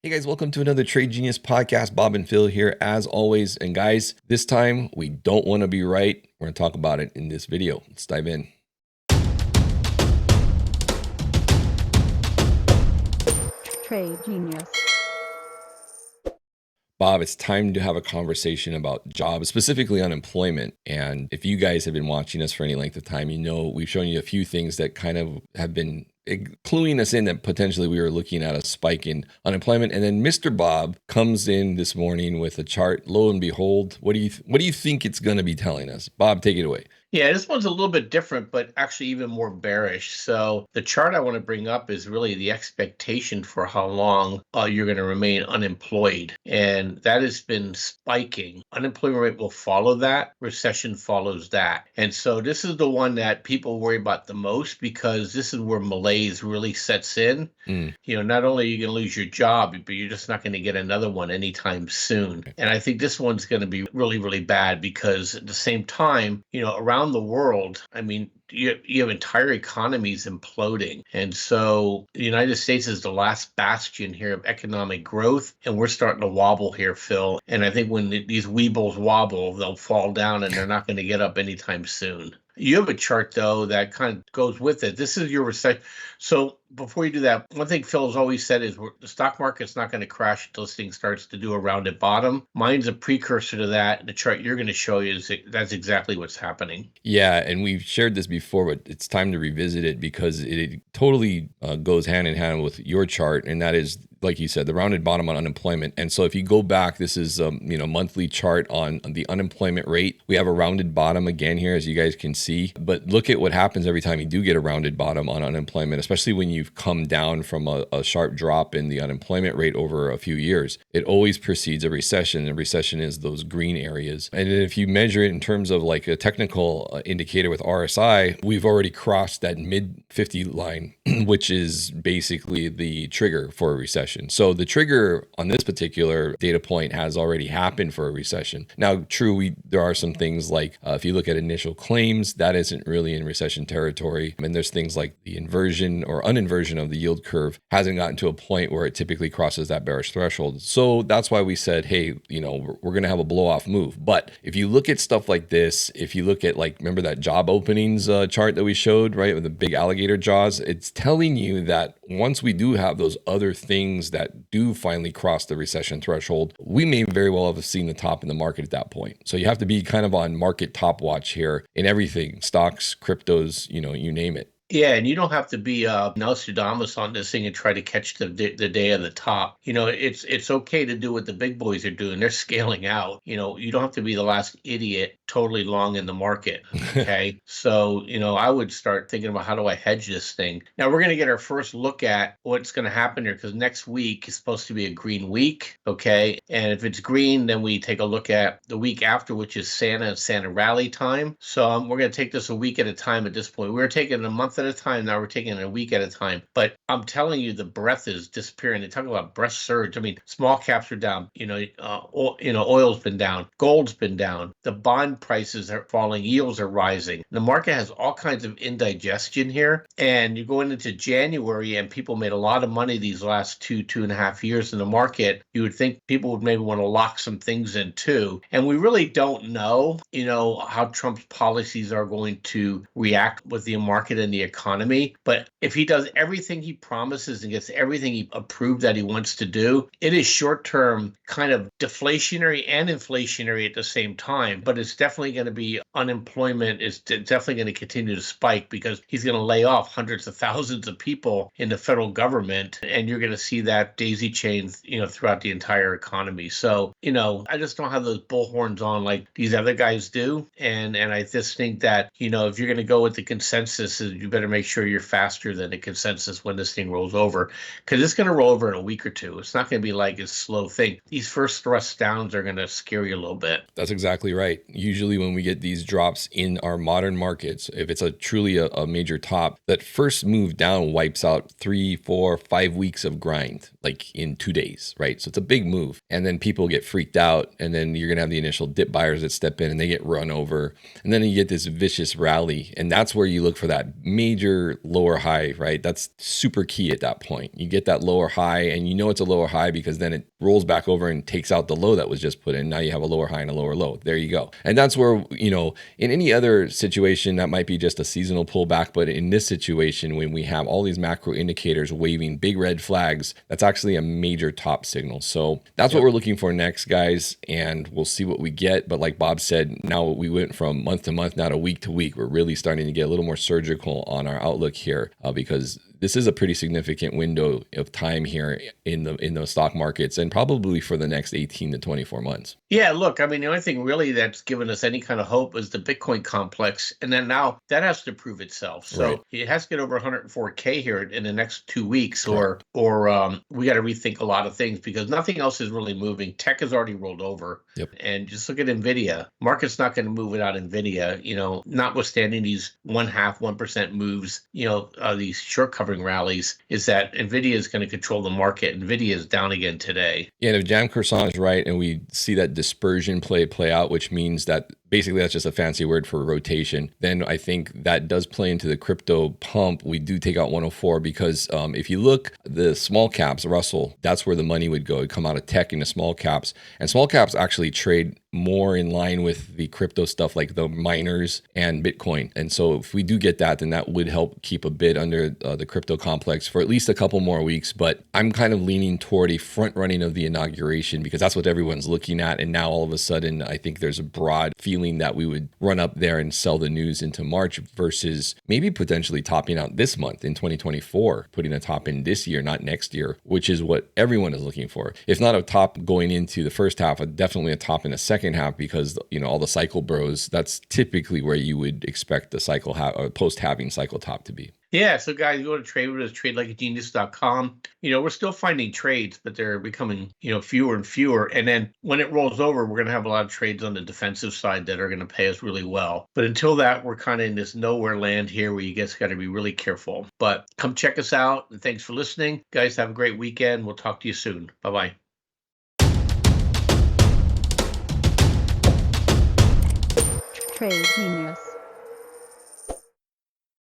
Hey guys, welcome to another Trade Genius podcast. Bob and Phil here as always. And guys, this time we don't want to be right. We're going to talk about it in this video. Let's dive in. Trade Genius. Bob, it's time to have a conversation about jobs, specifically unemployment. And if you guys have been watching us for any length of time, you know we've shown you a few things that kind of have been cluing us in that potentially we were looking at a spike in unemployment. And then Mr. Bob comes in this morning with a chart. Lo and behold, what do you think it's going to be telling us? Bob, take it away. Yeah, this one's a little bit different, but actually even more bearish. So the chart I want to bring up is really the expectation for how long you're going to remain unemployed. And that has been spiking. Unemployment rate will follow that. Recession follows that. And so this is the one that people worry about the most because this is where malaise really sets in. Not only are you going to lose your job, but you're just not going to get another one anytime soon. And I think this one's going to be really, really bad because at the same time, around the world, I mean, you have entire economies imploding. And so the United States is the last bastion here of economic growth. And we're starting to wobble here, Phil. And I think when these weebles wobble, they'll fall down and they're not going to get up anytime soon. You have a chart, though, that kind of goes with it. This is your recession. So before you do that, one thing Phil has always said is the stock market's not going to crash until this thing starts to do a rounded bottom. Mine's a precursor to that. The chart you're going to show you is that's exactly what's happening. Yeah, and we've shared this before, but it's time to revisit it because it totally goes hand in hand with your chart, and that is, like you said, the rounded bottom on unemployment. And so if you go back, this is a monthly chart on the unemployment rate. We have a rounded bottom again here, as you guys can see. But look at what happens every time you do get a rounded bottom on unemployment, especially when you've come down from a sharp drop in the unemployment rate over a few years. It always precedes a recession, and recession is those green areas. And if you measure it in terms of like a technical indicator with RSI, we've already crossed that mid 50 line, which is basically the trigger for a recession. So the trigger on this particular data point has already happened for a recession. Now, true, there are some things like if you look at initial claims, that isn't really in recession territory. And there's things like the inversion or uninversion of the yield curve hasn't gotten to a point where it typically crosses that bearish threshold. So that's why we said, hey, we're going to have a blow off move. But if you look at stuff like this, if you look at remember that job openings chart that we showed, right, with the big alligator jaws, it's telling you that once we do have those other things that do finally cross the recession threshold, we may very well have seen the top in the market at that point. So you have to be kind of on market top watch here in everything, stocks, cryptos, you name it. Yeah, and you don't have to be Nostradamus on this thing and try to catch the day of the top. It's okay to do what the big boys are doing. They're scaling out. You don't have to be the last idiot totally long in the market. Okay, so I would start thinking about how do I hedge this thing. Now we're going to get our first look at what's going to happen here because next week is supposed to be a green week. Okay, and if it's green, then we take a look at the week after, which is Santa and Santa rally time. So we're going to take this a week at a time at this point. We're taking a month at a time. Now we're taking it a week at a time. But I'm telling you, the breath is disappearing. They talk about breath surge. I mean, small caps are down. Oil's been down. Gold's been down. The bond prices are falling. Yields are rising. The market has all kinds of indigestion here. And you're going into January and people made a lot of money these last 2.5 years in the market. You would think people would maybe want to lock some things in too. And we really don't know, how Trump's policies are going to react with the market and the economy. But if he does everything he promises and gets everything he approved that he wants to do, it is short-term kind of deflationary and inflationary at the same time. But it's definitely going to be unemployment is definitely going to continue to spike because he's going to lay off hundreds of thousands of people in the federal government. And you're going to see that daisy chain, throughout the entire economy. So, I just don't have those bullhorns on like these other guys do. And I just think that, if you're going to go with the consensus, you better make sure you're faster than the consensus when this thing rolls over, because it's going to roll over in a week or two. It's not going to be like a slow thing. These first thrust downs are going to scare you a little bit. That's exactly right. Usually when we get these drops in our modern markets, if it's truly a major top, that first move down wipes out 3, 4, 5 weeks of grind, like in 2 days, right? So it's a big move. And then people get freaked out, and then you're going to have the initial dip buyers that step in and they get run over. And then you get this vicious rally. And that's where you look for that major major lower high, right? That's super key at that point. You get that lower high and you know it's a lower high because then it rolls back over and takes out the low that was just put in. Now you have a lower high and a lower low. There you go. And that's where, in any other situation, that might be just a seasonal pullback. But in this situation, when we have all these macro indicators waving big red flags, that's actually a major top signal. So that's what we're looking for next, guys. And we'll see what we get. But like Bob said, now we went from month to month, now to week. We're really starting to get a little more surgical on our outlook here because this is a pretty significant window of time here in the stock markets and probably for the next 18 to 24 months. Yeah, look, I mean, the only thing really that's given us any kind of hope is the Bitcoin complex. And then now that has to prove itself. So it has to get over 104K here in the next 2 weeks or we got to rethink a lot of things because nothing else is really moving. Tech has already rolled over. Yep. And just look at NVIDIA. Market's not going to move without NVIDIA, notwithstanding these 1% moves, these short covering rallies, is that NVIDIA is going to control the market. NVIDIA is down again today. Yeah, and if Jam Croissant is right and we see that dispersion play out, which means that basically that's just a fancy word for rotation, then I think that does play into the crypto pump. We do take out 104 because if you look, the small caps, Russell, that's where the money would go. It'd come out of tech into small caps. And small caps actually trade more in line with the crypto stuff like the miners and Bitcoin. And so if we do get that, then that would help keep a bit under the crypto complex for at least a couple more weeks. But I'm kind of leaning toward a front running of the inauguration because that's what everyone's looking at. And now all of a sudden, I think there's a broad feeling that we would run up there and sell the news into March versus maybe potentially topping out this month in 2024, putting a top in this year, not next year, which is what everyone is looking for. If not a top going into the first half, definitely a top in the second half because all the cycle bros, that's typically where you would expect the cycle post-halving cycle top to be. Yeah, so guys, go to trade with us, tradelikeagenius.com. We're still finding trades, but they're becoming, fewer and fewer. And then when it rolls over, we're going to have a lot of trades on the defensive side that are going to pay us really well. But until that, we're kind of in this nowhere land here where you guys got to be really careful. But come check us out. And thanks for listening. Guys, have a great weekend. We'll talk to you soon. Bye-bye. Trade Genius.